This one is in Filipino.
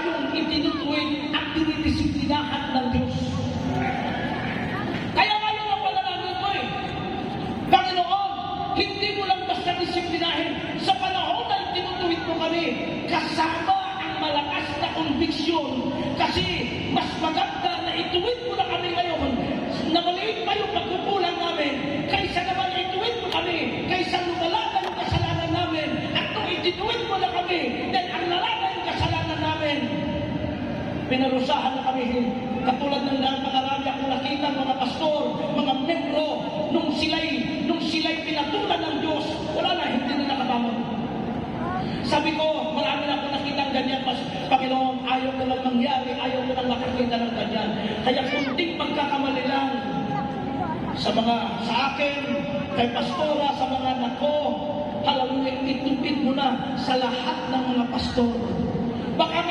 tayong itinutuwid at dinidisiplinahan ng Diyos. Kaya ngayon ang panalangin ko Panginoon, hindi mo lang basta disiplinahin. Sa panahon na itinutuwid mo kami, kasama ang malakas na konviksyon. Kasi mas maganda na ituwid mo na kami ngayon, na maliit pa yung pagkukulang namin, kaysa naman ituwid mo kami, kaysa lumala na yung kasalanan namin. At kung itinuwid mo na kami, then ang lala yung kasalanan namin. Pinarusahan na kami, katulad ng pangarami akong nakita mga pastor, mga membro, nung sila'y pinatulan ng Diyos, wala na, hindi na nakabangon. Sabi ko, marami na akong nakita ng ganyan, Panginoon, ayaw ko lang mangyari, ayaw ko lang makakita ng ganyan. Kaya kunting pagkakamali lang sa akin, kay pastora, sa mga anak ko, hallelujah, itupid mo na sa lahat ng mga pastor. Baka